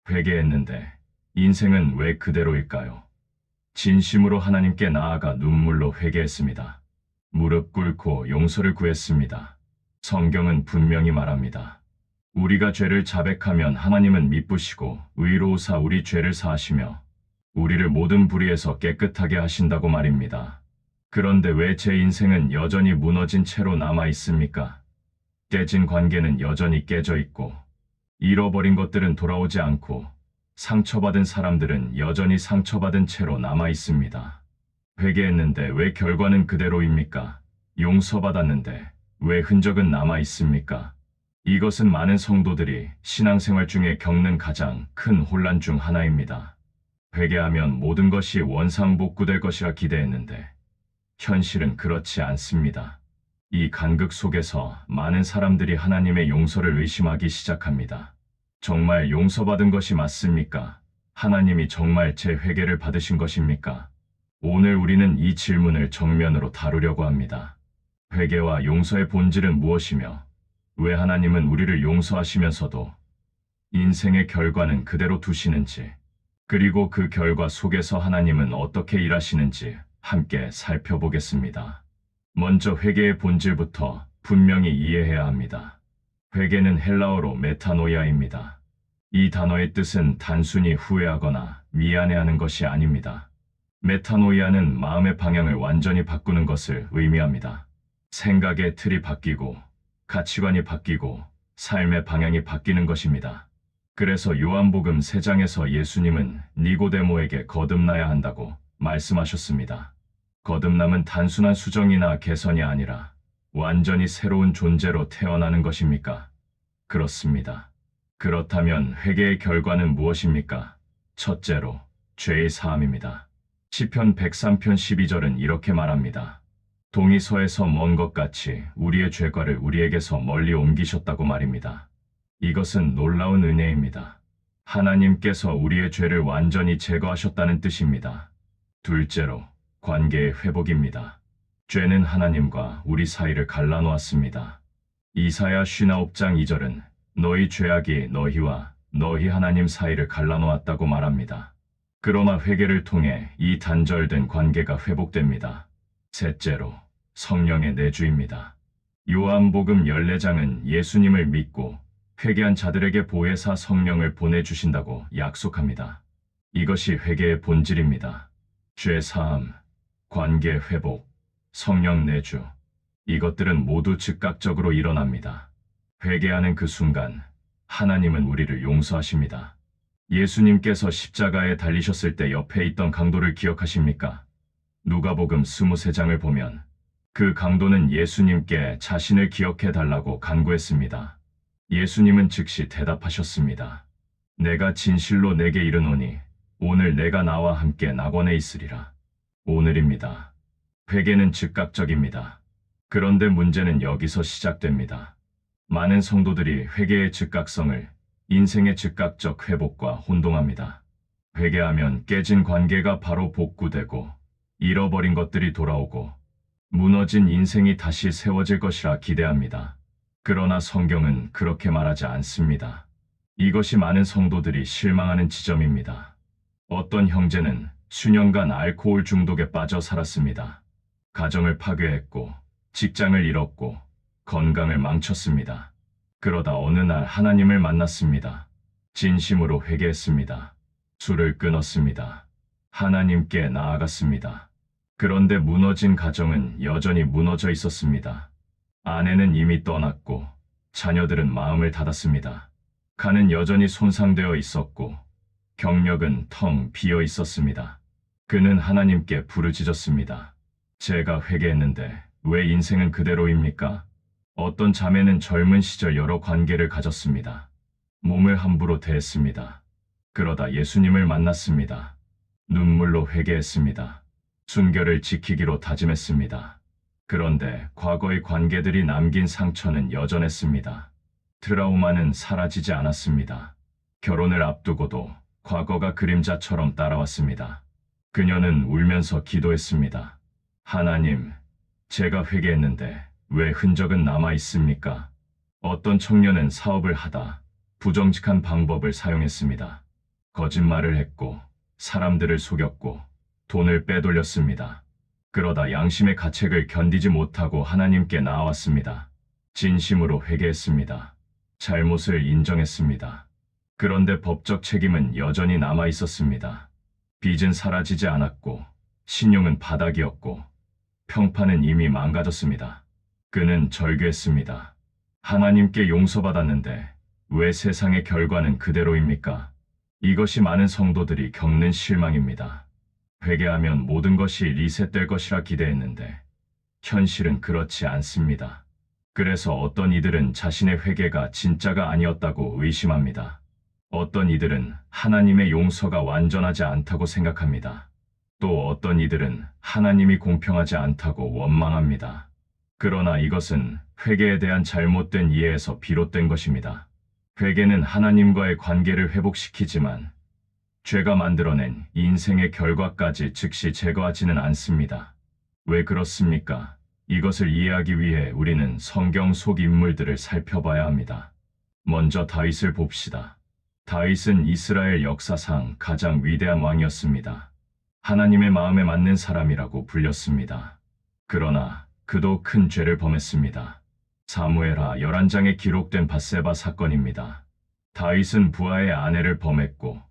회개했는데 인생은 왜 그대로일까요? 진심으로 하나님께 나아가 눈물로 회개했습니다. 무릎 꿇고 용서를 구했습니다. 성경은 분명히 말합니다. 우리가 죄를 자백하면 하나님은 미쁘시고 의로우사 우리 죄를 사하시며 우리를 모든 불의에서 깨끗하게 하신다고 말입니다. 그런데 왜 제 인생은 여전히 무너진 채로 남아 있습니까? 깨진 관계는 여전히 깨져 있고 잃어버린 것들은 돌아오지 않고 상처받은 사람들은 여전히 상처받은 채로 남아 있습니다. 회개했는데 왜 결과는 그대로입니까? 용서받았는데 왜 흔적은 남아 있습니까? 이것은 많은 성도들이 신앙생활 중에 겪는 가장 큰 혼란 중 하나입니다. 회개하면 모든 것이 원상복구될 것이라 기대했는데 현실은 그렇지 않습니다. 이 간극 속에서 많은 사람들이 하나님의 용서를 의심하기 시작합니다. 정말 용서받은 것이 맞습니까? 하나님이 정말 제 회개를 받으신 것입니까? 오늘 우리는 이 질문을 정면으로 다루려고 합니다. 회개와 용서의 본질은 무엇이며 왜 하나님은 우리를 용서하시면서도 인생의 결과는 그대로 두시는지, 그리고 그 결과 속에서 하나님은 어떻게 일하시는지 함께 살펴보겠습니다. 먼저 회개의 본질부터 분명히 이해해야 합니다. 회개는 헬라어로 메타노이아입니다. 이 단어의 뜻은 단순히 후회하거나 미안해하는 것이 아닙니다. 메타노이아는 마음의 방향을 완전히 바꾸는 것을 의미합니다. 생각의 틀이 바뀌고 가치관이 바뀌고 삶의 방향이 바뀌는 것입니다. 그래서 요한복음 3장에서 예수님은 니고데모에게 거듭나야 한다고 말씀하셨습니다. 거듭남은 단순한 수정이나 개선이 아니라 완전히 새로운 존재로 태어나는 것입니까? 그렇습니다. 그렇다면 회개의 결과는 무엇입니까? 첫째로 죄의 사함입니다. 시편 103편 12절은 이렇게 말합니다. 동이 서에서 먼 것 같이 우리의 죄과를 우리에게서 멀리 옮기셨다고 말입니다. 이것은 놀라운 은혜입니다. 하나님께서 우리의 죄를 완전히 제거하셨다는 뜻입니다. 둘째로 관계의 회복입니다. 죄는 하나님과 우리 사이를 갈라놓았습니다. 이사야 59장 2절은 너희 죄악이 너희와 너희 하나님 사이를 갈라놓았다고 말합니다. 그러나 회개를 통해 이 단절된 관계가 회복됩니다. 셋째로 성령의 내주입니다. 요한복음 14장은 예수님을 믿고 회개한 자들에게 보혜사 성령을 보내주신다고 약속합니다. 이것이 회개의 본질입니다. 죄 사함, 관계 회복, 성령 내주, 이것들은 모두 즉각적으로 일어납니다. 회개하는 그 순간 하나님은 우리를 용서하십니다. 예수님께서 십자가에 달리셨을 때 옆에 있던 강도를 기억하십니까? 누가복음 23장을 보면 그 강도는 예수님께 자신을 기억해 달라고 간구했습니다. 예수님은 즉시 대답하셨습니다. 내가 진실로 내게 이르노니 오늘 내가 나와 함께 낙원에 있으리라. 오늘입니다. 회개는 즉각적입니다. 그런데 문제는 여기서 시작됩니다. 많은 성도들이 회개의 즉각성을 인생의 즉각적 회복과 혼동합니다. 회개하면 깨진 관계가 바로 복구되고 잃어버린 것들이 돌아오고 무너진 인생이 다시 세워질 것이라 기대합니다. 그러나 성경은 그렇게 말하지 않습니다. 이것이 많은 성도들이 실망하는 지점입니다. 어떤 형제는 수년간 알코올 중독에 빠져 살았습니다. 가정을 파괴했고 직장을 잃었고 건강을 망쳤습니다. 그러다 어느 날 하나님을 만났습니다. 진심으로 회개했습니다. 술을 끊었습니다. 하나님께 나아갔습니다. 그런데 무너진 가정은 여전히 무너져 있었습니다. 아내는 이미 떠났고 자녀들은 마음을 닫았습니다. 간은 여전히 손상되어 있었고 경력은 텅 비어 있었습니다. 그는 하나님께 부르짖었습니다. 제가 회개했는데 왜 인생은 그대로입니까? 어떤 자매는 젊은 시절 여러 관계를 가졌습니다. 몸을 함부로 대했습니다. 그러다 예수님을 만났습니다. 눈물로 회개했습니다. 순결을 지키기로 다짐했습니다. 그런데 과거의 관계들이 남긴 상처는 여전했습니다. 트라우마는 사라지지 않았습니다. 결혼을 앞두고도 과거가 그림자처럼 따라왔습니다. 그녀는 울면서 기도했습니다. 하나님, 제가 회개했는데 왜 흔적은 남아 있습니까? 어떤 청년은 사업을 하다 부정직한 방법을 사용했습니다. 거짓말을 했고 사람들을 속였고 돈을 빼돌렸습니다. 그러다 양심의 가책을 견디지 못하고 하나님께 나아왔습니다. 진심으로 회개했습니다. 잘못을 인정했습니다. 그런데 법적 책임은 여전히 남아 있었습니다. 빚은 사라지지 않았고 신용은 바닥이었고 평판은 이미 망가졌습니다. 그는 절규했습니다. 하나님께 용서받았는데 왜 세상의 결과는 그대로입니까? 이것이 많은 성도들이 겪는 실망입니다. 회개하면 모든 것이 리셋될 것이라 기대했는데 현실은 그렇지 않습니다. 그래서 어떤 이들은 자신의 회개가 진짜가 아니었다고 의심합니다. 어떤 이들은 하나님의 용서가 완전하지 않다고 생각합니다. 또 어떤 이들은 하나님이 공평하지 않다고 원망합니다. 그러나 이것은 회개에 대한 잘못된 이해에서 비롯된 것입니다. 회개는 하나님과의 관계를 회복시키지만 죄가 만들어낸 인생의 결과까지 즉시 제거하지는 않습니다. 왜 그렇습니까? 이것을 이해하기 위해 우리는 성경 속 인물들을 살펴봐야 합니다. 먼저 다윗을 봅시다. 다윗은 이스라엘 역사상 가장 위대한 왕이었습니다. 하나님의 마음에 맞는 사람이라고 불렸습니다. 그러나 그도 큰 죄를 범했습니다. 사무엘하 11장에 기록된 밧세바 사건입니다. 다윗은 부하의 아내를 범했고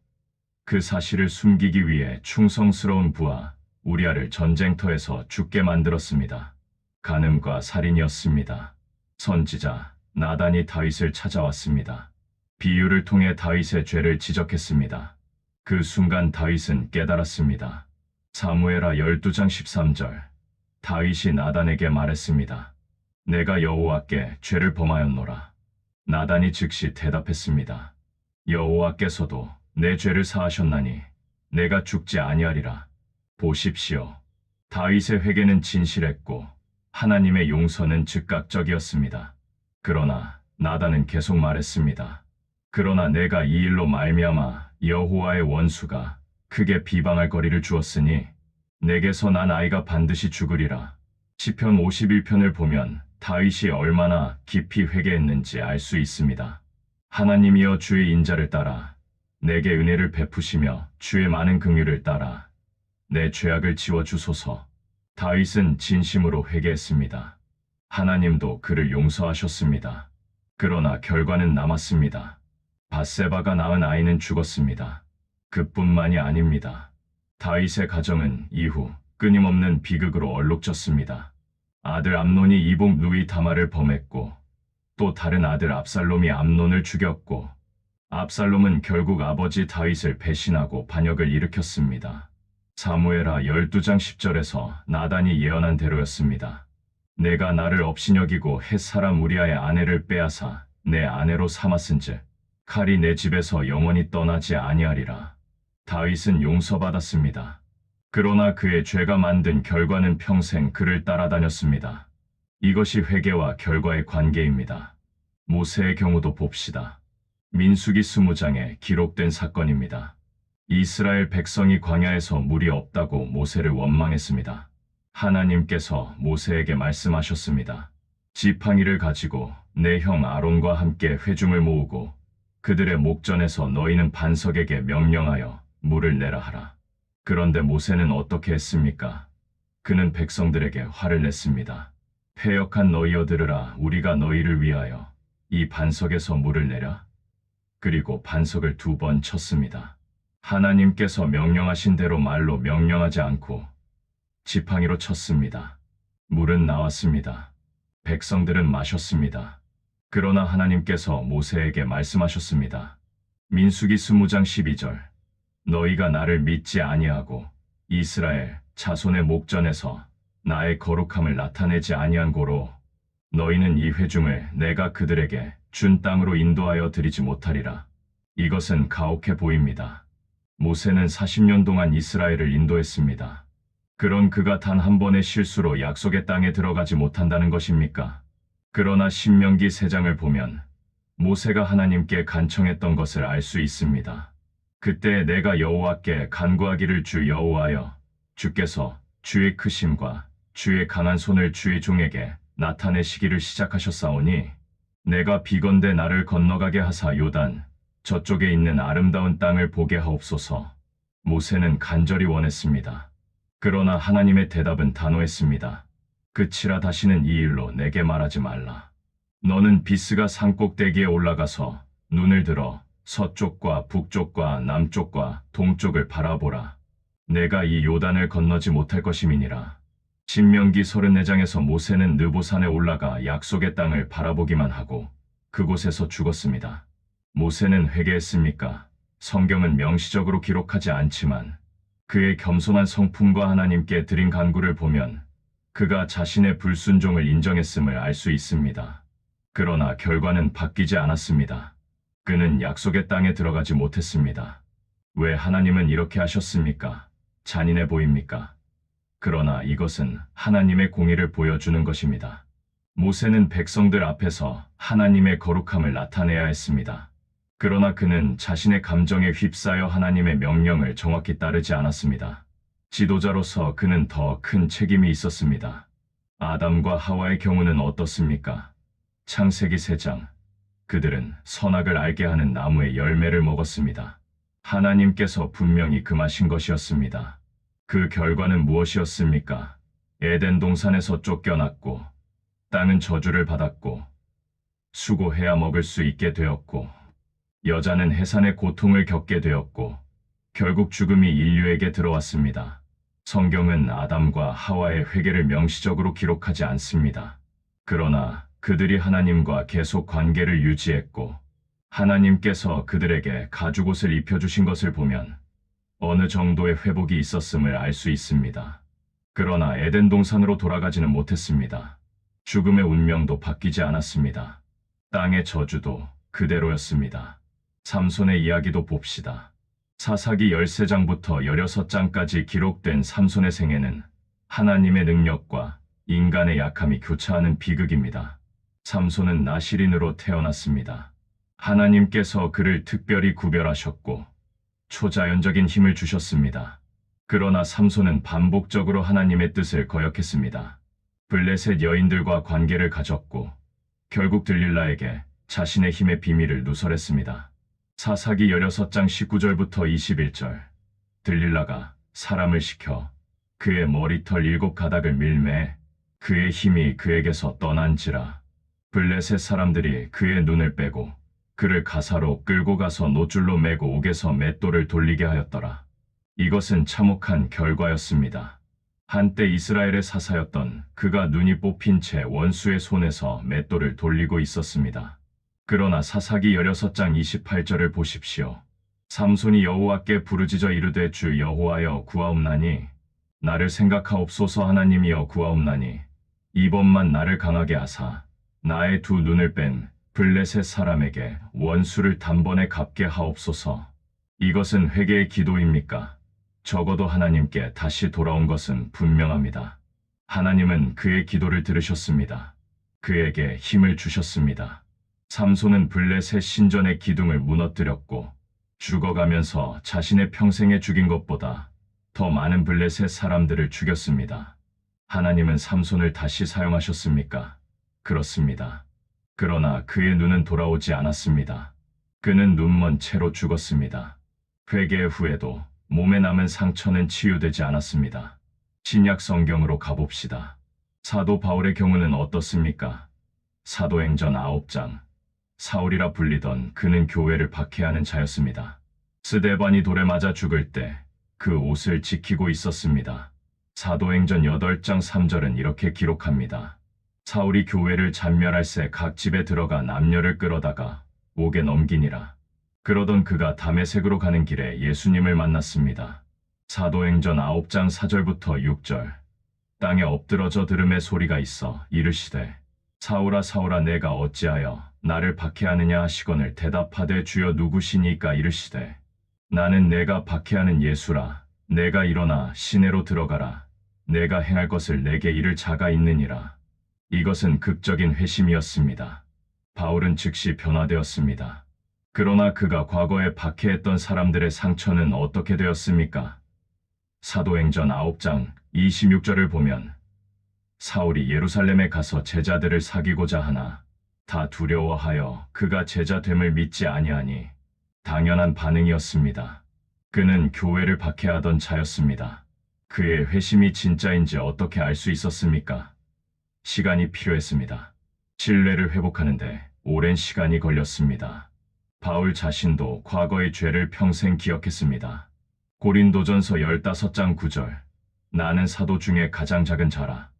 그 사실을 숨기기 위해 충성스러운 부하 우리아를 전쟁터에서 죽게 만들었습니다. 간음과 살인이었습니다. 선지자 나단이 다윗을 찾아왔습니다. 비유를 통해 다윗의 죄를 지적했습니다. 그 순간 다윗은 깨달았습니다. 사무엘하 12장 13절 다윗이 나단에게 말했습니다. 내가 여호와께 죄를 범하였노라. 나단이 즉시 대답했습니다. 여호와께서도 내 죄를 사하셨나니 내가 죽지 아니하리라. 보십시오. 다윗의 회개는 진실했고 하나님의 용서는 즉각적이었습니다. 그러나 나단은 계속 말했습니다. 그러나 내가 이 일로 말미암아 여호와의 원수가 크게 비방할 거리를 주었으니 내게서 난 아이가 반드시 죽으리라. 시편 51편을 보면 다윗이 얼마나 깊이 회개했는지 알 수 있습니다. 하나님이여 주의 인자를 따라 내게 은혜를 베푸시며 주의 많은 긍휼을 따라 내 죄악을 지워주소서. 다윗은 진심으로 회개했습니다. 하나님도 그를 용서하셨습니다. 그러나 결과는 남았습니다. 밧세바가 낳은 아이는 죽었습니다. 그뿐만이 아닙니다. 다윗의 가정은 이후 끊임없는 비극으로 얼룩졌습니다. 아들 암논이 이복 누이 다말을 범했고 또 다른 아들 압살롬이 암논을 죽였고 압살롬은 결국 아버지 다윗을 배신하고 반역을 일으켰습니다. 사무엘하 12장 10절에서 나단이 예언한 대로였습니다. 내가 나를 업신여기고 헷 사람 우리아의 아내를 빼앗아 내 아내로 삼았은즉 칼이 내 집에서 영원히 떠나지 아니하리라. 다윗은 용서받았습니다. 그러나 그의 죄가 만든 결과는 평생 그를 따라다녔습니다. 이것이 회개와 결과의 관계입니다. 모세의 경우도 봅시다. 민수기 20장에 기록된 사건입니다. 이스라엘 백성이 광야에서 물이 없다고 모세를 원망했습니다. 하나님께서 모세에게 말씀하셨습니다. 지팡이를 가지고 내 형 아론과 함께 회중을 모으고 그들의 목전에서 너희는 반석에게 명령하여 물을 내라 하라. 그런데 모세는 어떻게 했습니까? 그는 백성들에게 화를 냈습니다. 패역한 너희여 들으라. 우리가 너희를 위하여 이 반석에서 물을 내라. 그리고 반석을 2번 쳤습니다. 하나님께서 명령하신 대로 말로 명령하지 않고 지팡이로 쳤습니다. 물은 나왔습니다. 백성들은 마셨습니다. 그러나 하나님께서 모세에게 말씀하셨습니다. 민수기 20장 12절 너희가 나를 믿지 아니하고 이스라엘 자손의 목전에서 나의 거룩함을 나타내지 아니한 고로 너희는 이 회중을 내가 그들에게 준 땅으로 인도하여 드리지 못하리라. 이것은 가혹해 보입니다. 모세는 40년 동안 이스라엘을 인도했습니다. 그런 그가 단 한 번의 실수로 약속의 땅에 들어가지 못한다는 것입니까? 그러나 신명기 3장을 보면 모세가 하나님께 간청했던 것을 알 수 있습니다. 그때 내가 여호와께 간구하기를 주 여호와여 주께서 주의 크심과 주의 강한 손을 주의 종에게 나타내시기를 시작하셨사오니 내가 비건대 나를 건너가게 하사 요단 저쪽에 있는 아름다운 땅을 보게 하옵소서. 모세는 간절히 원했습니다. 그러나 하나님의 대답은 단호했습니다. 끝이라 다시는 이 일로 내게 말하지 말라. 너는 비스가 산 꼭대기에 올라가서 눈을 들어 서쪽과 북쪽과 남쪽과 동쪽을 바라보라. 내가 이 요단을 건너지 못할 것임이니라. 신명기 34장에서 모세는 느보산에 올라가 약속의 땅을 바라보기만 하고 그곳에서 죽었습니다. 모세는 회개했습니까? 성경은 명시적으로 기록하지 않지만 그의 겸손한 성품과 하나님께 드린 간구를 보면 그가 자신의 불순종을 인정했음을 알 수 있습니다. 그러나 결과는 바뀌지 않았습니다. 그는 약속의 땅에 들어가지 못했습니다. 왜 하나님은 이렇게 하셨습니까? 잔인해 보입니까? 그러나 이것은 하나님의 공의를 보여주는 것입니다. 모세는 백성들 앞에서 하나님의 거룩함을 나타내야 했습니다. 그러나 그는 자신의 감정에 휩싸여 하나님의 명령을 정확히 따르지 않았습니다. 지도자로서 그는 더 큰 책임이 있었습니다. 아담과 하와의 경우는 어떻습니까? 창세기 3장. 그들은 선악을 알게 하는 나무의 열매를 먹었습니다. 하나님께서 분명히 금하신 것이었습니다. 그 결과는 무엇이었습니까? 에덴 동산에서 쫓겨났고, 땅은 저주를 받았고, 수고해야 먹을 수 있게 되었고, 여자는 해산의 고통을 겪게 되었고, 결국 죽음이 인류에게 들어왔습니다. 성경은 아담과 하와의 회개를 명시적으로 기록하지 않습니다. 그러나 그들이 하나님과 계속 관계를 유지했고, 하나님께서 그들에게 가죽옷을 입혀주신 것을 보면 어느 정도의 회복이 있었음을 알 수 있습니다. 그러나 에덴 동산으로 돌아가지는 못했습니다. 죽음의 운명도 바뀌지 않았습니다. 땅의 저주도 그대로였습니다. 삼손의 이야기도 봅시다. 사사기 13장부터 16장까지 기록된 삼손의 생애는 하나님의 능력과 인간의 약함이 교차하는 비극입니다. 삼손은 나실인으로 태어났습니다. 하나님께서 그를 특별히 구별하셨고 초자연적인 힘을 주셨습니다. 그러나 삼손은 반복적으로 하나님의 뜻을 거역했습니다. 블레셋 여인들과 관계를 가졌고 결국 들릴라에게 자신의 힘의 비밀을 누설했습니다. 사사기 16장 19절부터 21절. 들릴라가 사람을 시켜 그의 머리털 7가닥을 밀매 그의 힘이 그에게서 떠난지라. 블레셋 사람들이 그의 눈을 빼고 그를 가사로 끌고 가서 노줄로 매고 옥에서 맷돌을 돌리게 하였더라. 이것은 참혹한 결과였습니다. 한때 이스라엘의 사사였던 그가 눈이 뽑힌 채 원수의 손에서 맷돌을 돌리고 있었습니다. 그러나 사사기 16장 28절을 보십시오. 삼손이 여호와께 부르짖어 이르되 주 여호와여 구하옵나니 나를 생각하옵소서. 하나님이여 구하옵나니 이번만 나를 강하게 하사 나의 두 눈을 뺀 블레셋 사람에게 원수를 단번에 갚게 하옵소서. 이것은 회개의 기도입니까? 적어도 하나님께 다시 돌아온 것은 분명합니다. 하나님은 그의 기도를 들으셨습니다. 그에게 힘을 주셨습니다. 삼손은 블레셋 신전의 기둥을 무너뜨렸고 죽어가면서 자신의 평생에 죽인 것보다 더 많은 블레셋 사람들을 죽였습니다. 하나님은 삼손을 다시 사용하셨습니까? 그렇습니다. 그러나 그의 눈은 돌아오지 않았습니다. 그는 눈먼 채로 죽었습니다. 회개 후에도 몸에 남은 상처는 치유되지 않았습니다. 신약 성경으로 가봅시다. 사도 바울의 경우는 어떻습니까? 사도행전 9장. 사울이라 불리던 그는 교회를 박해하는 자였습니다. 스데반이 돌에 맞아 죽을 때 그 옷을 지키고 있었습니다. 사도행전 8장 3절은 이렇게 기록합니다. 사울이 교회를 잔멸할 새 각 집에 들어가 남녀를 끌어다가 옥에 넘기니라. 그러던 그가 다메섹으로 가는 길에 예수님을 만났습니다. 사도행전 9장 4절부터 6절. 땅에 엎드러져 들음의 소리가 있어 이르시되 사울아 사울아 내가 어찌하여 나를 박해하느냐 하시거늘 대답하되 주여 누구시니까 이르시되 나는 내가 박해하는 예수라. 내가 일어나 시내로 들어가라. 내가 행할 것을 내게 이를 자가 있느니라. 이것은 극적인 회심이었습니다. 바울은 즉시 변화되었습니다. 그러나 그가 과거에 박해했던 사람들의 상처는 어떻게 되었습니까? 사도행전 9장 26절을 보면 사울이 예루살렘에 가서 제자들을 사귀고자 하나 다 두려워하여 그가 제자됨을 믿지 아니하니 당연한 반응이었습니다. 그는 교회를 박해하던 자였습니다. 그의 회심이 진짜인지 어떻게 알 수 있었습니까? 시간이 필요했습니다. 신뢰를 회복하는데 오랜 시간이 걸렸습니다. 바울 자신도 과거의 죄를 평생 기억했습니다. 고린도전서 15장 9절. 나는 사도 중에 가장 작은 자라.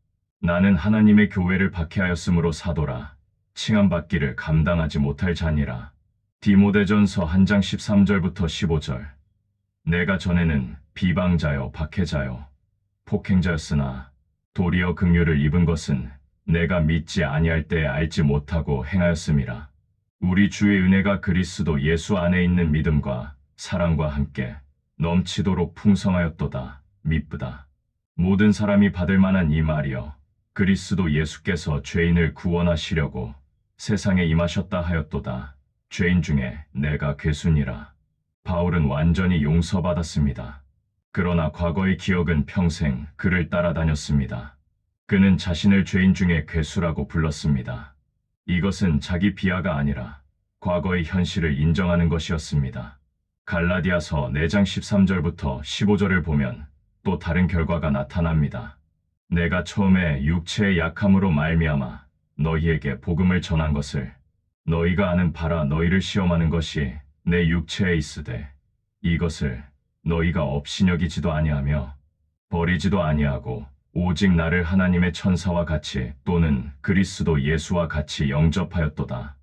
나는 하나님의 교회를 박해하였으므로 사도라. 칭함받기를 감당하지 못할 자니라. 디모데전서 1장 13절부터 15절. 내가 전에는 비방자요 박해자요 폭행자였으나 도리어 긍휼을 입은 것은 내가 믿지 아니할 때에 알지 못하고 행하였음이라. 우리 주의 은혜가 그리스도 예수 안에 있는 믿음과 사랑과 함께 넘치도록 풍성하였도다. 미쁘다. 모든 사람이 받을 만한 이 말이여. 그리스도 예수께서 죄인을 구원하시려고 세상에 임하셨다 하였도다. 죄인 중에 내가 괴순이라. 바울은 완전히 용서받았습니다. 그러나 과거의 기억은 평생 그를 따라다녔습니다. 그는 자신을 죄인 중에 괴수라고 불렀습니다. 이것은 자기 비하가 아니라 과거의 현실을 인정하는 것이었습니다. 갈라디아서 4장 13절부터 15절을 보면 또 다른 결과가 나타납니다. 내가 처음에 육체의 약함으로 말미암아 너희에게 복음을 전한 것을 너희가 아는 바라 너희를 시험하는 것이 내 육체에 있으되 이것을 너희가 업신여기지도 아니하며 버리지도 아니하고 오직 나를 하나님의 천사와 같이 또는 그리스도 예수와 같이 영접하였도다.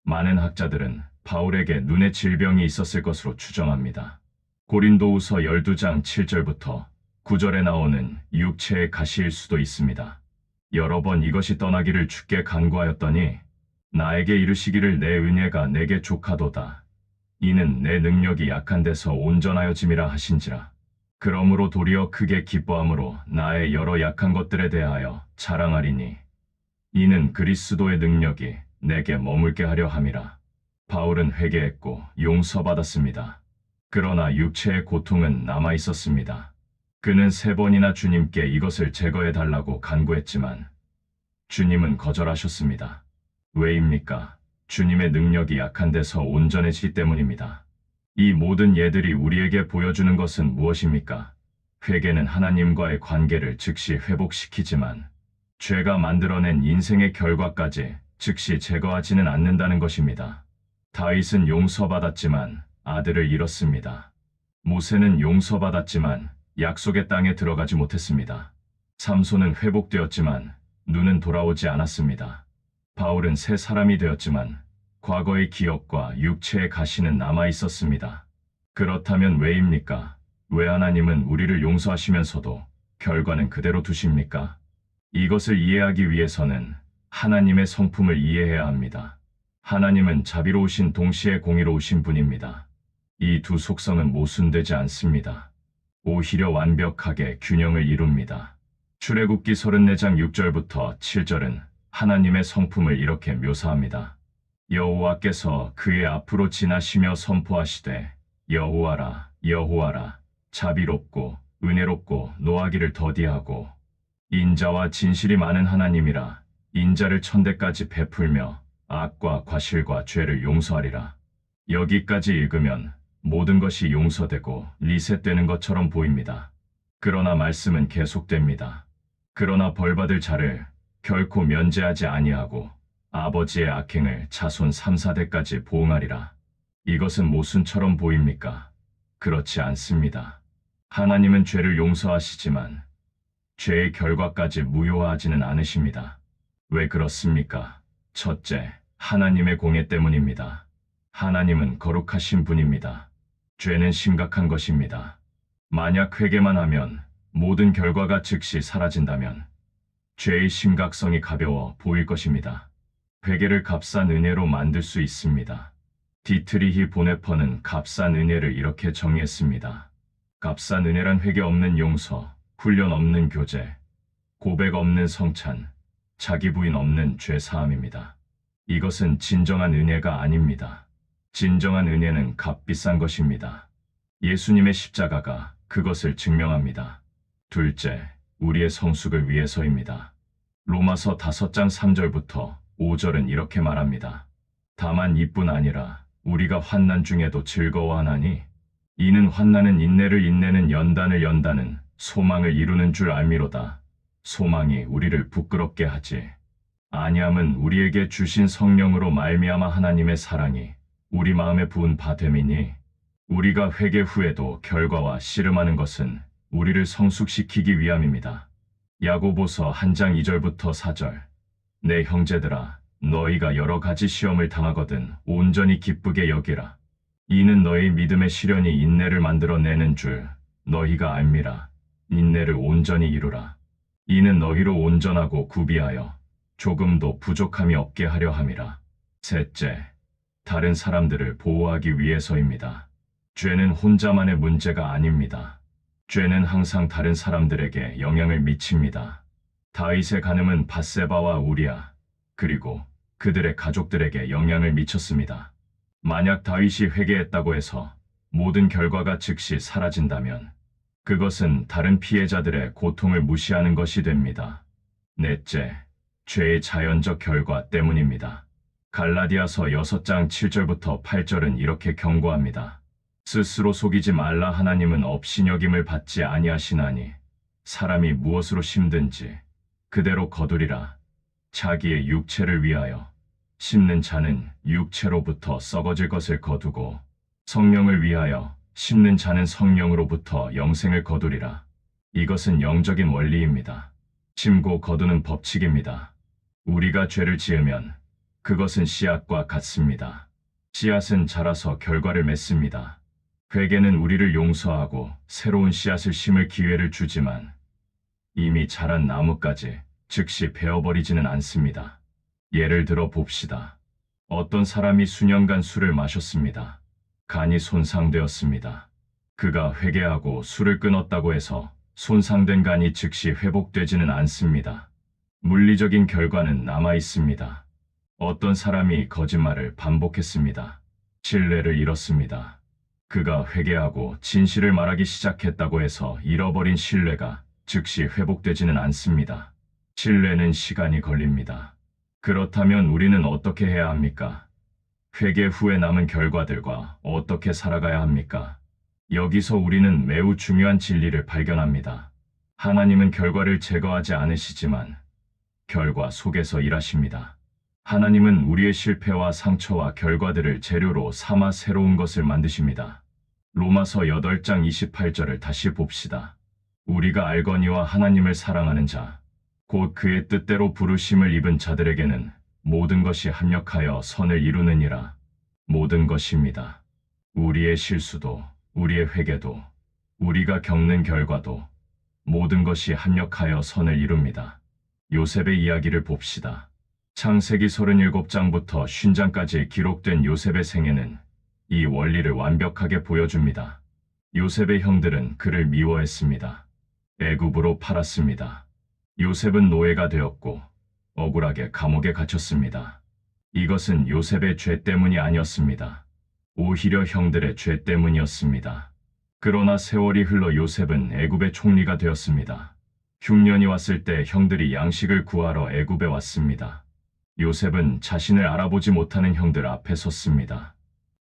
많은 학자들은 바울에게 눈의 질병이 있었을 것으로 추정합니다. 고린도후서 12장 7절부터 9절에 나오는 육체의 가시일 수도 있습니다. 여러 번 이것이 떠나기를 주께 간구하였더니 나에게 이르시기를 내 은혜가 내게 족하도다. 이는 내 능력이 약한 데서 온전하여짐이라 하신지라. 그러므로 도리어 크게 기뻐함으로 나의 여러 약한 것들에 대하여 자랑하리니 이는 그리스도의 능력이 내게 머물게 하려 함이라. 바울은 회개했고 용서받았습니다. 그러나 육체의 고통은 남아 있었습니다. 그는 3번이나 주님께 이것을 제거해 달라고 간구했지만 주님은 거절하셨습니다. 왜입니까? 주님의 능력이 약한 데서 온전해지기 때문입니다. 이 모든 예들이 우리에게 보여주는 것은 무엇입니까? 회개는 하나님과의 관계를 즉시 회복시키지만 죄가 만들어낸 인생의 결과까지 즉시 제거하지는 않는다는 것입니다. 다윗은 용서받았지만 아들을 잃었습니다. 모세는 용서받았지만 약속의 땅에 들어가지 못했습니다. 삼손은 회복되었지만 눈은 돌아오지 않았습니다. 바울은 새 사람이 되었지만 과거의 기억과 육체의 가시는 남아 있었습니다. 그렇다면 왜입니까? 왜 하나님은 우리를 용서하시면서도 결과는 그대로 두십니까? 이것을 이해하기 위해서는 하나님의 성품을 이해해야 합니다. 하나님은 자비로우신 동시에 공의로우신 분입니다. 이 두 속성은 모순되지 않습니다. 오히려 완벽하게 균형을 이룹니다. 출애굽기 34장 6절부터 7절은 하나님의 성품을 이렇게 묘사합니다. 여호와께서 그의 앞으로 지나시며 선포하시되 여호와라 여호와라 자비롭고 은혜롭고 노하기를 더디하고 인자와 진실이 많은 하나님이라. 인자를 천대까지 베풀며 악과 과실과 죄를 용서하리라. 여기까지 읽으면 모든 것이 용서되고 리셋되는 것처럼 보입니다. 그러나 말씀은 계속됩니다. 그러나 벌받을 자를 결코 면제하지 아니하고 아버지의 악행을 자손 3, 4대까지 보응하리라. 이것은 모순처럼 보입니까? 그렇지 않습니다. 하나님은 죄를 용서하시지만 죄의 결과까지 무효화하지는 않으십니다. 왜 그렇습니까? 첫째, 하나님의 공의 때문입니다. 하나님은 거룩하신 분입니다. 죄는 심각한 것입니다. 만약 회개만 하면 모든 결과가 즉시 사라진다면 죄의 심각성이 가벼워 보일 것입니다. 회개를 값싼 은혜로 만들 수 있습니다. 디트리히 보네퍼는 값싼 은혜를 이렇게 정의했습니다. 값싼 은혜란 회개 없는 용서, 훈련 없는 교제, 고백 없는 성찬, 자기 부인 없는 죄 사함입니다. 이것은 진정한 은혜가 아닙니다. 진정한 은혜는 값비싼 것입니다. 예수님의 십자가가 그것을 증명합니다. 둘째, 우리의 성숙을 위해서입니다. 로마서 5장 3절부터 5절은 이렇게 말합니다. 다만 이뿐 아니라 우리가 환난 중에도 즐거워하나니 이는 환난은 인내를, 인내는 연단을, 연단은 소망을 이루는 줄 알미로다. 소망이 우리를 부끄럽게 하지 아니함은 우리에게 주신 성령으로 말미암아 하나님의 사랑이 우리 마음에 부은 바 됨이니 우리가 회개 후에도 결과와 씨름하는 것은 우리를 성숙시키기 위함입니다. 야고보서 1장 2절부터 4절. 내 형제들아, 너희가 여러 가지 시험을 당하거든 온전히 기쁘게 여기라. 이는 너희 믿음의 시련이 인내를 만들어내는 줄 너희가 알미라. 인내를 온전히 이루라. 이는 너희로 온전하고 구비하여 조금도 부족함이 없게 하려 함이라. 셋째, 다른 사람들을 보호하기 위해서입니다. 죄는 혼자만의 문제가 아닙니다. 죄는 항상 다른 사람들에게 영향을 미칩니다. 다윗의 간음은 밧세바와 우리아 그리고 그들의 가족들에게 영향을 미쳤습니다. 만약 다윗이 회개했다고 해서 모든 결과가 즉시 사라진다면 그것은 다른 피해자들의 고통을 무시하는 것이 됩니다. 넷째, 죄의 자연적 결과 때문입니다. 갈라디아서 6장 7절부터 8절은 이렇게 경고합니다. 스스로 속이지 말라. 하나님은 업신여김을 받지 아니하시나니 사람이 무엇으로 심든지 그대로 거두리라. 자기의 육체를 위하여 심는 자는 육체로부터 썩어질 것을 거두고 성령을 위하여 심는 자는 성령으로부터 영생을 거두리라. 이것은 영적인 원리입니다. 심고 거두는 법칙입니다. 우리가 죄를 지으면 그것은 씨앗과 같습니다. 씨앗은 자라서 결과를 맺습니다. 회개는 우리를 용서하고 새로운 씨앗을 심을 기회를 주지만 이미 자란 나무까지 즉시 베어버리지는 않습니다. 예를 들어 봅시다. 어떤 사람이 수년간 술을 마셨습니다. 간이 손상되었습니다. 그가 회개하고 술을 끊었다고 해서 손상된 간이 즉시 회복되지는 않습니다. 물리적인 결과는 남아 있습니다. 어떤 사람이 거짓말을 반복했습니다. 신뢰를 잃었습니다. 그가 회개하고 진실을 말하기 시작했다고 해서 잃어버린 신뢰가 즉시 회복되지는 않습니다. 신뢰는 시간이 걸립니다. 그렇다면 우리는 어떻게 해야 합니까? 회개 후에 남은 결과들과 어떻게 살아가야 합니까? 여기서 우리는 매우 중요한 진리를 발견합니다. 하나님은 결과를 제거하지 않으시지만 결과 속에서 일하십니다. 하나님은 우리의 실패와 상처와 결과들을 재료로 삼아 새로운 것을 만드십니다. 로마서 8장 28절을 다시 봅시다. 우리가 알거니와 하나님을 사랑하는 자, 곧 그의 뜻대로 부르심을 입은 자들에게는 모든 것이 합력하여 선을 이루느니라. 모든 것입니다. 우리의 실수도, 우리의 회개도, 우리가 겪는 결과도 모든 것이 합력하여 선을 이룹니다. 요셉의 이야기를 봅시다. 창세기 37장부터 50장까지 기록된 요셉의 생애는 이 원리를 완벽하게 보여줍니다. 요셉의 형들은 그를 미워했습니다. 애굽으로 팔았습니다. 요셉은 노예가 되었고 억울하게 감옥에 갇혔습니다. 이것은 요셉의 죄 때문이 아니었습니다. 오히려 형들의 죄 때문이었습니다. 그러나 세월이 흘러 요셉은 애굽의 총리가 되었습니다. 흉년이 왔을 때 형들이 양식을 구하러 애굽에 왔습니다. 요셉은 자신을 알아보지 못하는 형들 앞에 섰습니다.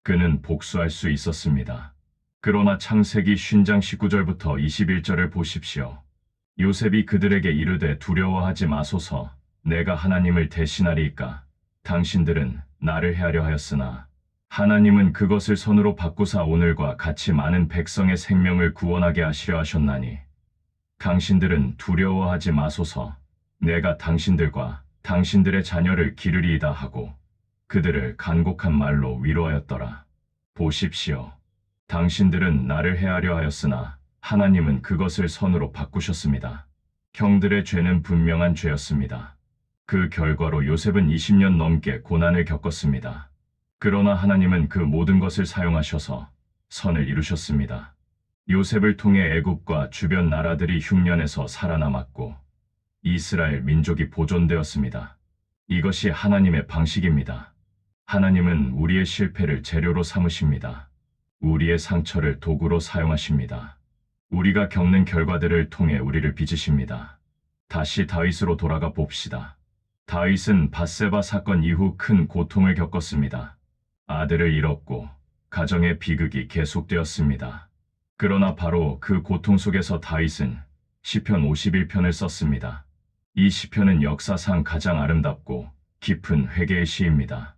그는 복수할 수 있었습니다. 그러나 창세기 50장 19절부터 21절을 보십시오. 요셉이 그들에게 이르되 두려워하지 마소서. 내가 하나님을 대신하리이까. 당신들은 나를 해하려 하였으나 하나님은 그것을 선으로 바꾸사 오늘과 같이 많은 백성의 생명을 구원하게 하시려 하셨나니 당신들은 두려워하지 마소서. 내가 당신들과 당신들의 자녀를 기르리이다 하고 그들을 간곡한 말로 위로하였더라. 보십시오. 당신들은 나를 해하려 하였으나 하나님은 그것을 선으로 바꾸셨습니다. 형들의 죄는 분명한 죄였습니다. 그 결과로 요셉은 20년 넘게 고난을 겪었습니다. 그러나 하나님은 그 모든 것을 사용하셔서 선을 이루셨습니다. 요셉을 통해 애굽과 주변 나라들이 흉년에서 살아남았고 이스라엘 민족이 보존되었습니다. 이것이 하나님의 방식입니다. 하나님은 우리의 실패를 재료로 삼으십니다. 우리의 상처를 도구로 사용하십니다. 우리가 겪는 결과들을 통해 우리를 빚으십니다. 다시 다윗으로 돌아가 봅시다. 다윗은 밧세바 사건 이후 큰 고통을 겪었습니다. 아들을 잃었고 가정의 비극이 계속되었습니다. 그러나 바로 그 고통 속에서 다윗은 시편 51편을 썼습니다. 이 시편은 역사상 가장 아름답고 깊은 회개의 시입니다.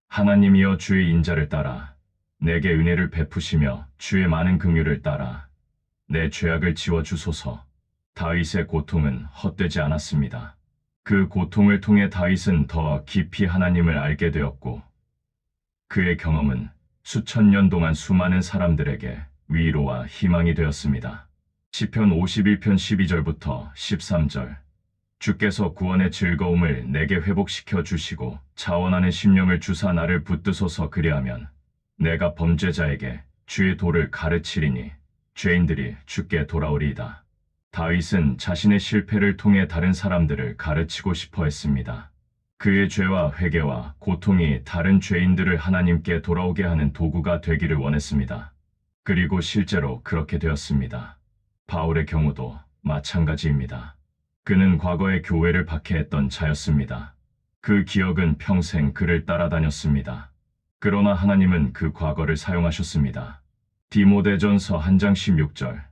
하나님이여 주의 인자를 따라 내게 은혜를 베푸시며 주의 많은 긍휼을 따라 내 죄악을 지워주소서. 다윗의 고통은 헛되지 않았습니다. 그 고통을 통해 다윗은 더 깊이 하나님을 알게 되었고 그의 경험은 수천 년 동안 수많은 사람들에게 위로와 희망이 되었습니다. 시편 51편 12절부터 13절. 주께서 구원의 즐거움을 내게 회복시켜 주시고 자원하는 심령을 주사 나를 붙드소서. 그리하면 내가 범죄자에게 주의 도를 가르치리니 죄인들이 주께 돌아오리이다. 다윗은 자신의 실패를 통해 다른 사람들을 가르치고 싶어 했습니다. 그의 죄와 회개와 고통이 다른 죄인들을 하나님께 돌아오게 하는 도구가 되기를 원했습니다. 그리고 실제로 그렇게 되었습니다. 바울의 경우도 마찬가지입니다. 그는 과거에 교회를 박해했던 자였습니다. 그 기억은 평생 그를 따라다녔습니다. 그러나 하나님은 그 과거를 사용하셨습니다. 디모데전서 1장 16절.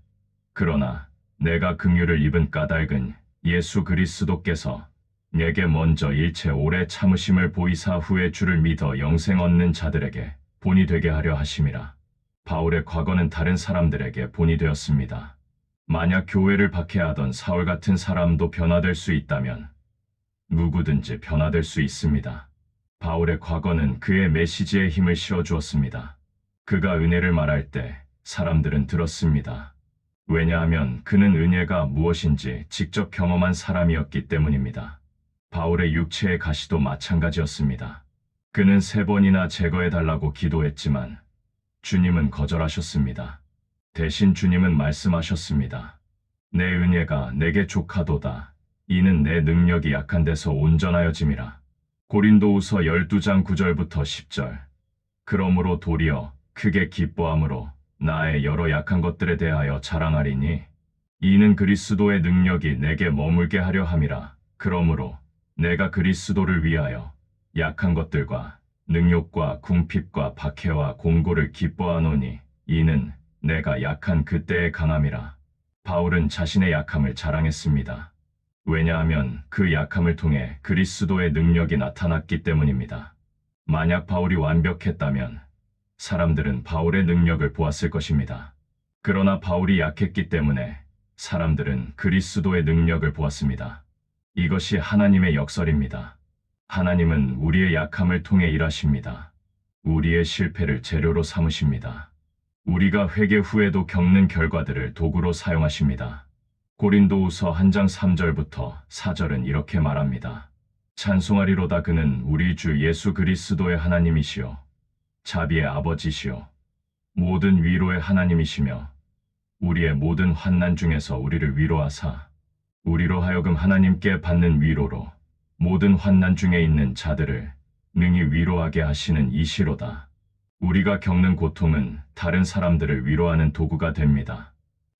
그러나 내가 긍휼을 입은 까닭은 예수 그리스도께서 내게 먼저 일체 오래 참으심을 보이사 후에 주를 믿어 영생 얻는 자들에게 본이 되게 하려 하심이라. 바울의 과거는 다른 사람들에게 본이 되었습니다. 만약 교회를 박해하던 사울 같은 사람도 변화될 수 있다면 누구든지 변화될 수 있습니다. 바울의 과거는 그의 메시지에 힘을 실어주었습니다. 그가 은혜를 말할 때 사람들은 들었습니다. 왜냐하면 그는 은혜가 무엇인지 직접 경험한 사람이었기 때문입니다. 바울의 육체의 가시도 마찬가지였습니다. 그는 3번이나 제거해달라고 기도했지만 주님은 거절하셨습니다. 대신 주님은 말씀하셨습니다. 내 은혜가 내게 족하도다. 이는 내 능력이 약한 데서 온전하여짐이라. 고린도후서 12장 9절부터 10절. 그러므로 도리어 크게 기뻐함으로 나의 여러 약한 것들에 대하여 자랑하리니 이는 그리스도의 능력이 내게 머물게 하려 함이라. 그러므로 내가 그리스도를 위하여 약한 것들과 능욕과 궁핍과 박해와 공고를 기뻐하노니 이는 내가 약한 그때의 강함이라. 바울은 자신의 약함을 자랑했습니다. 왜냐하면 그 약함을 통해 그리스도의 능력이 나타났기 때문입니다. 만약 바울이 완벽했다면 사람들은 바울의 능력을 보았을 것입니다. 그러나 바울이 약했기 때문에 사람들은 그리스도의 능력을 보았습니다. 이것이 하나님의 역설입니다. 하나님은 우리의 약함을 통해 일하십니다. 우리의 실패를 재료로 삼으십니다. 우리가 회개 후에도 겪는 결과들을 도구로 사용하십니다. 고린도후서 1장 3절부터 4절은 이렇게 말합니다. 찬송하리로다. 그는 우리 주 예수 그리스도의 하나님이시요 자비의 아버지시요 모든 위로의 하나님이시며 우리의 모든 환난 중에서 우리를 위로하사 우리로 하여금 하나님께 받는 위로로 모든 환난 중에 있는 자들을 능히 위로하게 하시는 이시로다. 우리가 겪는 고통은 다른 사람들을 위로하는 도구가 됩니다.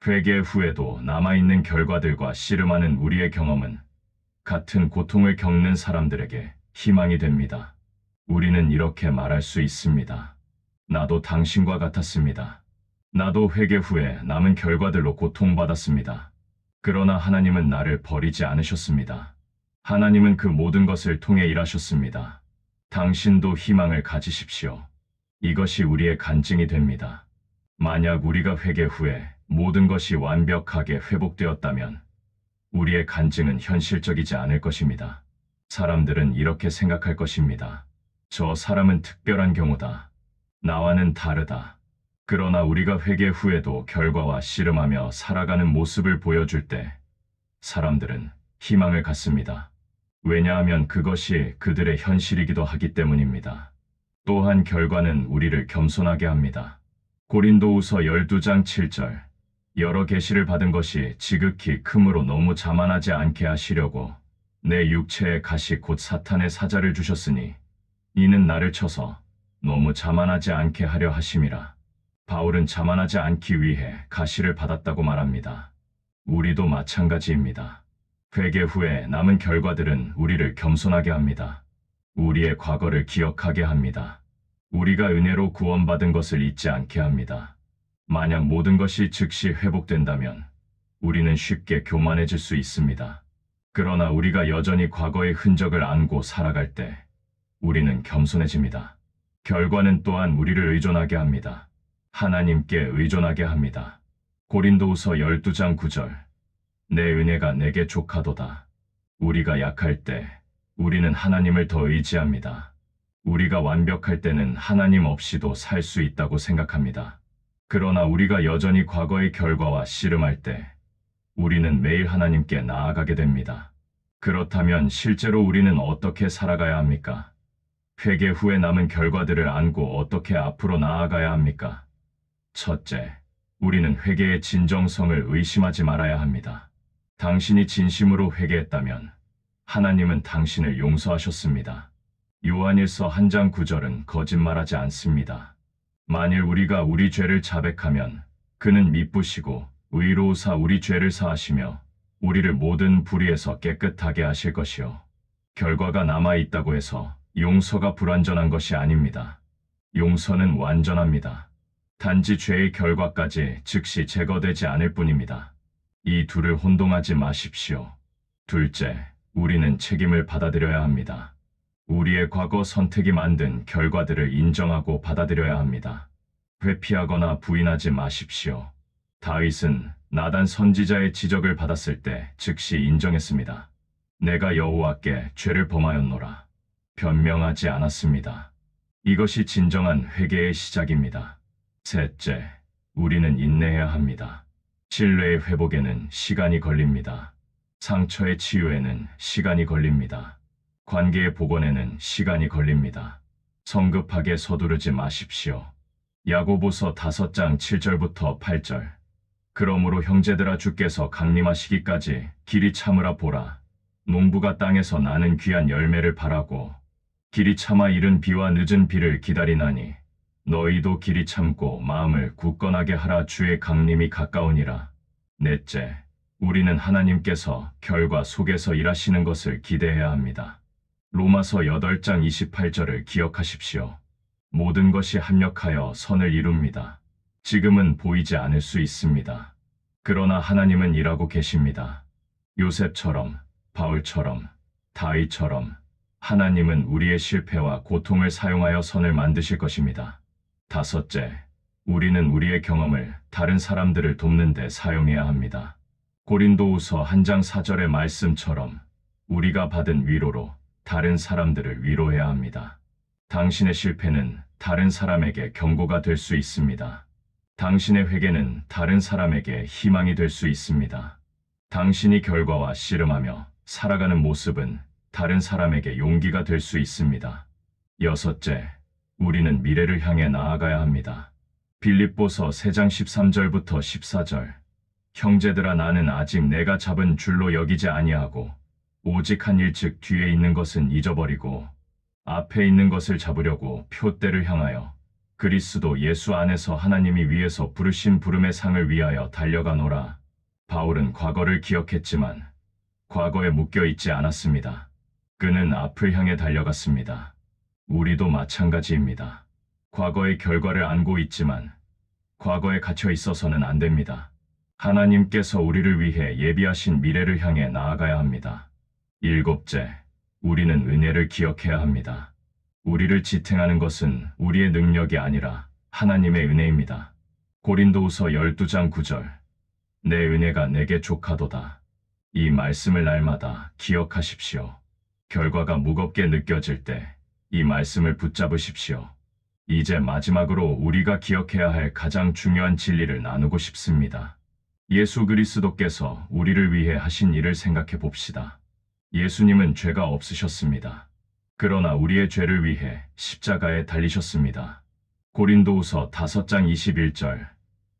회개 후에도 남아있는 결과들과 씨름하는 우리의 경험은 같은 고통을 겪는 사람들에게 희망이 됩니다. 우리는 이렇게 말할 수 있습니다. 나도 당신과 같았습니다. 나도 회개 후에 남은 결과들로 고통받았습니다. 그러나 하나님은 나를 버리지 않으셨습니다. 하나님은 그 모든 것을 통해 일하셨습니다. 당신도 희망을 가지십시오. 이것이 우리의 간증이 됩니다. 만약 우리가 회개 후에 모든 것이 완벽하게 회복되었다면 우리의 간증은 현실적이지 않을 것입니다. 사람들은 이렇게 생각할 것입니다. 저 사람은 특별한 경우다. 나와는 다르다. 그러나 우리가 회개 후에도 결과와 씨름하며 살아가는 모습을 보여줄 때 사람들은 희망을 갖습니다. 왜냐하면 그것이 그들의 현실이기도 하기 때문입니다. 또한 결과는 우리를 겸손하게 합니다. 고린도후서 12장 7절. 여러 계시를 받은 것이 지극히 크므로 너무 자만하지 않게 하시려고 내 육체의 가시 곧 사탄의 사자를 주셨으니 이는 나를 쳐서 너무 자만하지 않게 하려 하심이라. 바울은 자만하지 않기 위해 가시를 받았다고 말합니다. 우리도 마찬가지입니다. 회개 후에 남은 결과들은 우리를 겸손하게 합니다. 우리의 과거를 기억하게 합니다. 우리가 은혜로 구원받은 것을 잊지 않게 합니다. 만약 모든 것이 즉시 회복된다면 우리는 쉽게 교만해질 수 있습니다. 그러나 우리가 여전히 과거의 흔적을 안고 살아갈 때 우리는 겸손해집니다. 결과는 또한 우리를 의존하게 합니다. 하나님께 의존하게 합니다. 고린도후서 12장 9절. 내 은혜가 내게 족하도다. 우리가 약할 때 우리는 하나님을 더 의지합니다. 우리가 완벽할 때는 하나님 없이도 살 수 있다고 생각합니다. 그러나 우리가 여전히 과거의 결과와 씨름할 때 우리는 매일 하나님께 나아가게 됩니다. 그렇다면 실제로 우리는 어떻게 살아가야 합니까? 회개 후에 남은 결과들을 안고 어떻게 앞으로 나아가야 합니까? 첫째, 우리는 회개의 진정성을 의심하지 말아야 합니다. 당신이 진심으로 회개했다면 하나님은 당신을 용서하셨습니다. 요한일서 1장 9절은 거짓말하지 않습니다. 만일 우리가 우리 죄를 자백하면 그는 미쁘시고 의로우사 우리 죄를 사하시며 우리를 모든 불의에서 깨끗하게 하실 것이요. 결과가 남아있다고 해서 용서가 불완전한 것이 아닙니다. 용서는 완전합니다. 단지 죄의 결과까지 즉시 제거되지 않을 뿐입니다. 이 둘을 혼동하지 마십시오. 둘째, 우리는 책임을 받아들여야 합니다. 우리의 과거 선택이 만든 결과들을 인정하고 받아들여야 합니다. 회피하거나 부인하지 마십시오. 다윗은 나단 선지자의 지적을 받았을 때 즉시 인정했습니다. 내가 여호와께 죄를 범하였노라. 변명하지 않았습니다. 이것이 진정한 회개의 시작입니다. 셋째, 우리는 인내해야 합니다. 신뢰의 회복에는 시간이 걸립니다. 상처의 치유에는 시간이 걸립니다. 관계의 복원에는 시간이 걸립니다. 성급하게 서두르지 마십시오. 야고보서 5장 7절부터 8절. 그러므로 형제들아 주께서 강림하시기까지 길이 참으라 보라. 농부가 땅에서 나는 귀한 열매를 바라고 길이 참아 이른 비와 늦은 비를 기다리나니 너희도 길이 참고 마음을 굳건하게 하라. 주의 강림이 가까우니라. 넷째, 우리는 하나님께서 결과 속에서 일하시는 것을 기대해야 합니다. 로마서 8장 28절을 기억하십시오. 모든 것이 합력하여 선을 이룹니다. 지금은 보이지 않을 수 있습니다. 그러나 하나님은 일하고 계십니다. 요셉처럼, 바울처럼, 다윗처럼 하나님은 우리의 실패와 고통을 사용하여 선을 만드실 것입니다. 다섯째, 우리는 우리의 경험을 다른 사람들을 돕는 데 사용해야 합니다. 고린도후서 1장 4절의 말씀처럼 우리가 받은 위로로 다른 사람들을 위로해야 합니다. 당신의 실패는 다른 사람에게 경고가 될 수 있습니다. 당신의 회개는 다른 사람에게 희망이 될 수 있습니다. 당신이 결과와 씨름하며 살아가는 모습은 다른 사람에게 용기가 될 수 있습니다. 여섯째, 우리는 미래를 향해 나아가야 합니다. 빌립보서 3장 13절부터 14절. 형제들아 나는 아직 내가 잡은 줄로 여기지 아니하고 오직 한 일 즉 뒤에 있는 것은 잊어버리고 앞에 있는 것을 잡으려고 표대를 향하여 그리스도 예수 안에서 하나님이 위에서 부르신 부름의 상을 위하여 달려가노라. 바울은 과거를 기억했지만 과거에 묶여 있지 않았습니다. 그는 앞을 향해 달려갔습니다. 우리도 마찬가지입니다. 과거의 결과를 안고 있지만 과거에 갇혀 있어서는 안 됩니다. 하나님께서 우리를 위해 예비하신 미래를 향해 나아가야 합니다. 일곱째, 우리는 은혜를 기억해야 합니다. 우리를 지탱하는 것은 우리의 능력이 아니라 하나님의 은혜입니다. 고린도후서 12장 9절. 내 은혜가 내게 족하도다. 이 말씀을 날마다 기억하십시오. 결과가 무겁게 느껴질 때 이 말씀을 붙잡으십시오. 이제 마지막으로 우리가 기억해야 할 가장 중요한 진리를 나누고 싶습니다. 예수 그리스도께서 우리를 위해 하신 일을 생각해 봅시다. 예수님은 죄가 없으셨습니다. 그러나 우리의 죄를 위해 십자가에 달리셨습니다. 고린도후서 5장 21절.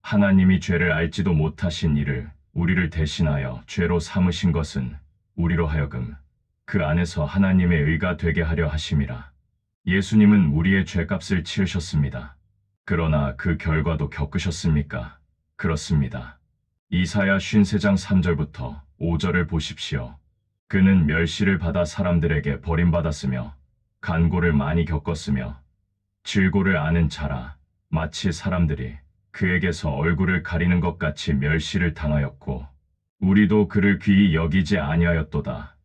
하나님이 죄를 알지도 못하신 이를 우리를 대신하여 죄로 삼으신 것은 우리로 하여금 그 안에서 하나님의 의가 되게 하려 하심이라. 예수님은 우리의 죄값을 치르셨습니다. 그러나 그 결과도 겪으셨습니까? 그렇습니다. 이사야 53장 3절부터 5절을 보십시오. 그는 멸시를 받아 사람들에게 버림받았으며 간고를 많이 겪었으며 질고를 아는 자라 마치 사람들이 그에게서 얼굴을 가리는 것 같이 멸시를 당하였고 우리도 그를 귀히 여기지 아니하였도다.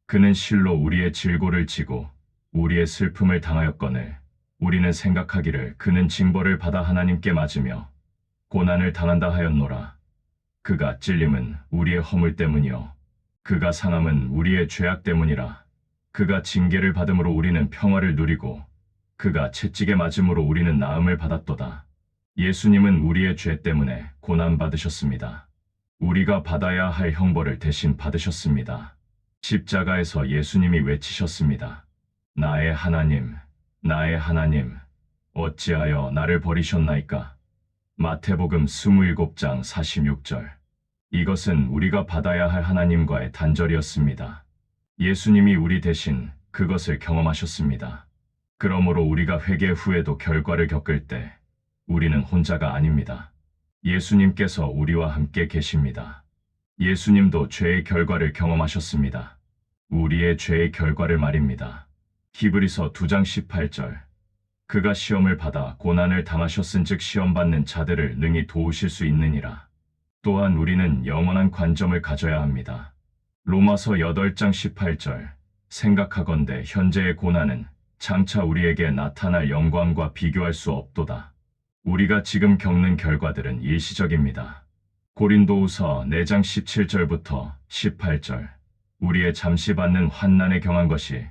그는 실로 우리의 질고를 지고 우리의 슬픔을 당하였거늘 우리는 생각하기를 그는 징벌을 받아 하나님께 맞으며 고난을 당한다 하였노라. 그가 찔림은 우리의 허물 때문이요 그가 상함은 우리의 죄악 때문이라. 그가 징계를 받음으로 우리는 평화를 누리고 그가 채찍에 맞음으로 우리는 나음을 받았도다. 예수님은 우리의 죄 때문에 고난 받으셨습니다. 우리가 받아야 할 형벌을 대신 받으셨습니다. 십자가에서 예수님이 외치셨습니다. 나의 하나님, 나의 하나님, 어찌하여 나를 버리셨나이까? 마태복음 27장 46절. 이것은 우리가 받아야 할 하나님과의 단절이었습니다. 예수님이 우리 대신 그것을 경험하셨습니다. 그러므로 우리가 회개 후에도 결과를 겪을 때 우리는 혼자가 아닙니다. 예수님께서 우리와 함께 계십니다. 예수님도 죄의 결과를 경험하셨습니다. 우리의 죄의 결과를 말입니다. 히브리서 2장 18절. 그가 시험을 받아 고난을 당하셨은즉 시험받는 자들을 능히 도우실 수 있느니라. 또한 우리는 영원한 관점을 가져야 합니다. 로마서 8장 18절. 생각하건대 현재의 고난은 장차 우리에게 나타날 영광과 비교할 수 없도다. 우리가 지금 겪는 결과들은 일시적입니다. 고린도후서 4장 17절부터 18절. 우리의 잠시 받는 환난에 경한 것이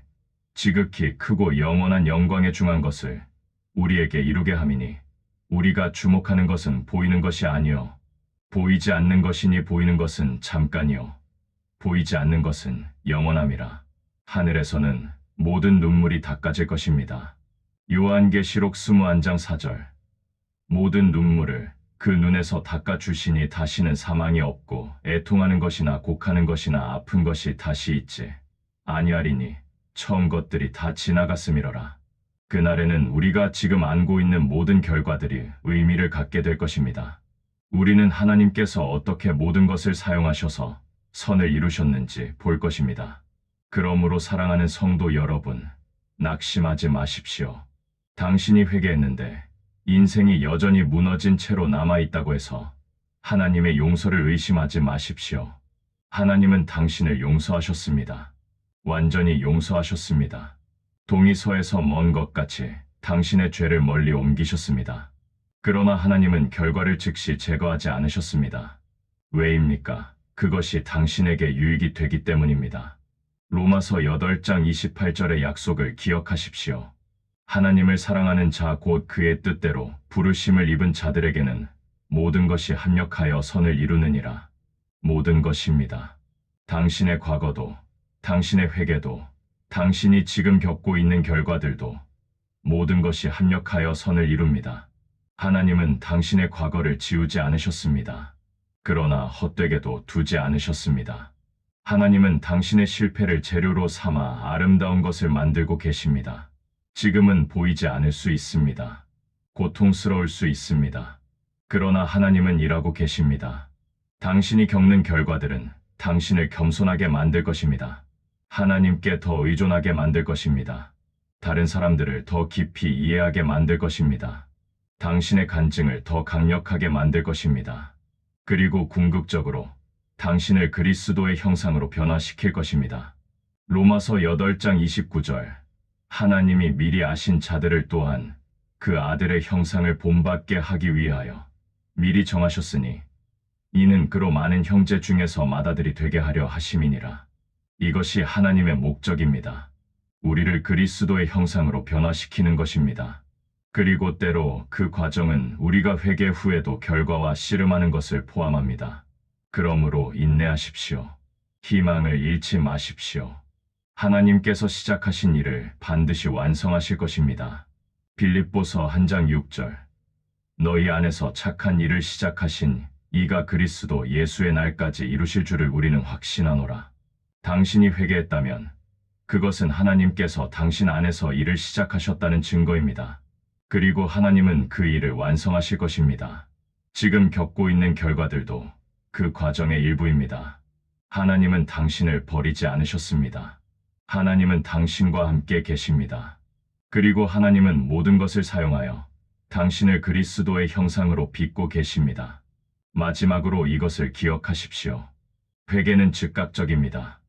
지극히 크고 영원한 영광에 중한 것을 우리에게 이루게 함이니 우리가 주목하는 것은 보이는 것이 아니요 보이지 않는 것이니 보이는 것은 잠깐이요 보이지 않는 것은 영원함이라. 하늘에서는 모든 눈물이 닦아질 것입니다. 요한계시록 21장 4절. 모든 눈물을 그 눈에서 닦아주시니 다시는 사망이 없고 애통하는 것이나 곡하는 것이나 아픈 것이 다시 있지 아니하리니 처음 것들이 다 지나갔음이러라. 그날에는 우리가 지금 안고 있는 모든 결과들이 의미를 갖게 될 것입니다. 우리는 하나님께서 어떻게 모든 것을 사용하셔서 선을 이루셨는지 볼 것입니다. 그러므로 사랑하는 성도 여러분, 낙심하지 마십시오. 당신이 회개했는데 인생이 여전히 무너진 채로 남아있다고 해서 하나님의 용서를 의심하지 마십시오. 하나님은 당신을 용서하셨습니다. 완전히 용서하셨습니다. 동이서에서 먼 것 같이 당신의 죄를 멀리 옮기셨습니다. 그러나 하나님은 결과를 즉시 제거하지 않으셨습니다. 왜입니까? 그것이 당신에게 유익이 되기 때문입니다. 로마서 8장 28절의 약속을 기억하십시오. 하나님을 사랑하는 자 곧 그의 뜻대로 부르심을 입은 자들에게는 모든 것이 합력하여 선을 이루느니라. 모든 것입니다. 당신의 과거도, 당신의 회개도, 당신이 지금 겪고 있는 결과들도 모든 것이 합력하여 선을 이룹니다. 하나님은 당신의 과거를 지우지 않으셨습니다. 그러나 헛되게도 두지 않으셨습니다. 하나님은 당신의 실패를 재료로 삼아 아름다운 것을 만들고 계십니다. 지금은 보이지 않을 수 있습니다. 고통스러울 수 있습니다. 그러나 하나님은 일하고 계십니다. 당신이 겪는 결과들은 당신을 겸손하게 만들 것입니다. 하나님께 더 의존하게 만들 것입니다. 다른 사람들을 더 깊이 이해하게 만들 것입니다. 당신의 간증을 더 강력하게 만들 것입니다. 그리고 궁극적으로 당신을 그리스도의 형상으로 변화시킬 것입니다. 로마서 8장 29절. 하나님이 미리 아신 자들을 또한 그 아들의 형상을 본받게 하기 위하여 미리 정하셨으니 이는 그로 많은 형제 중에서 맏아들이 되게 하려 하심이니라. 이것이 하나님의 목적입니다. 우리를 그리스도의 형상으로 변화시키는 것입니다. 그리고 때로 그 과정은 우리가 회개 후에도 결과와 씨름하는 것을 포함합니다. 그러므로 인내하십시오. 희망을 잃지 마십시오. 하나님께서 시작하신 일을 반드시 완성하실 것입니다. 빌립보서 1장 6절. 너희 안에서 착한 일을 시작하신 이가 그리스도 예수의 날까지 이루실 줄을 우리는 확신하노라. 당신이 회개했다면 그것은 하나님께서 당신 안에서 일을 시작하셨다는 증거입니다. 그리고 하나님은 그 일을 완성하실 것입니다. 지금 겪고 있는 결과들도 그 과정의 일부입니다. 하나님은 당신을 버리지 않으셨습니다. 하나님은 당신과 함께 계십니다. 그리고 하나님은 모든 것을 사용하여 당신을 그리스도의 형상으로 빚고 계십니다. 마지막으로 이것을 기억하십시오. 회개는 즉각적입니다.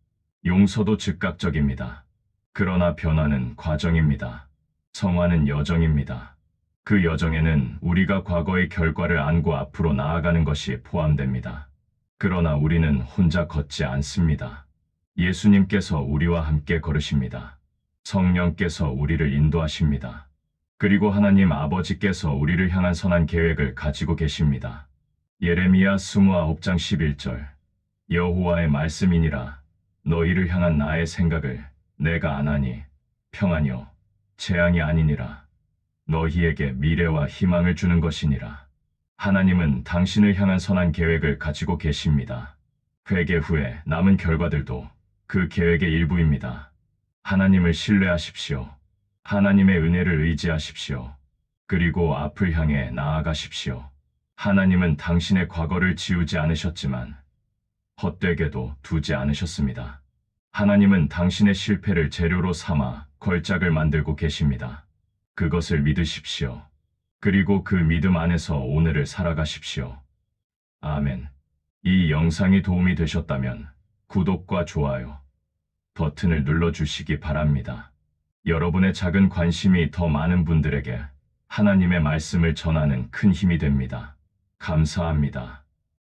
용서도 즉각적입니다. 그러나 변화는 과정입니다. 성화는 여정입니다. 그 여정에는 우리가 과거의 결과를 안고 앞으로 나아가는 것이 포함됩니다. 그러나 우리는 혼자 걷지 않습니다. 예수님께서 우리와 함께 걸으십니다. 성령께서 우리를 인도하십니다. 그리고 하나님 아버지께서 우리를 향한 선한 계획을 가지고 계십니다. 예레미야 29장 11절 여호와의 말씀이니라 너희를 향한 나의 생각을 내가 아나니 평안이요 재앙이 아니니라 너희에게 미래와 희망을 주는 것이니라. 하나님은 당신을 향한 선한 계획을 가지고 계십니다. 회개 후에 남은 결과들도 그 계획의 일부입니다. 하나님을 신뢰하십시오. 하나님의 은혜를 의지하십시오. 그리고 앞을 향해 나아가십시오. 하나님은 당신의 과거를 지우지 않으셨지만 헛되게도 두지 않으셨습니다. 하나님은 당신의 실패를 재료로 삼아 걸작을 만들고 계십니다. 그것을 믿으십시오. 그리고 그 믿음 안에서 오늘을 살아가십시오. 아멘. 이 영상이 도움이 되셨다면 구독과 좋아요 버튼을 눌러주시기 바랍니다. 여러분의 작은 관심이 더 많은 분들에게 하나님의 말씀을 전하는 큰 힘이 됩니다. 감사합니다.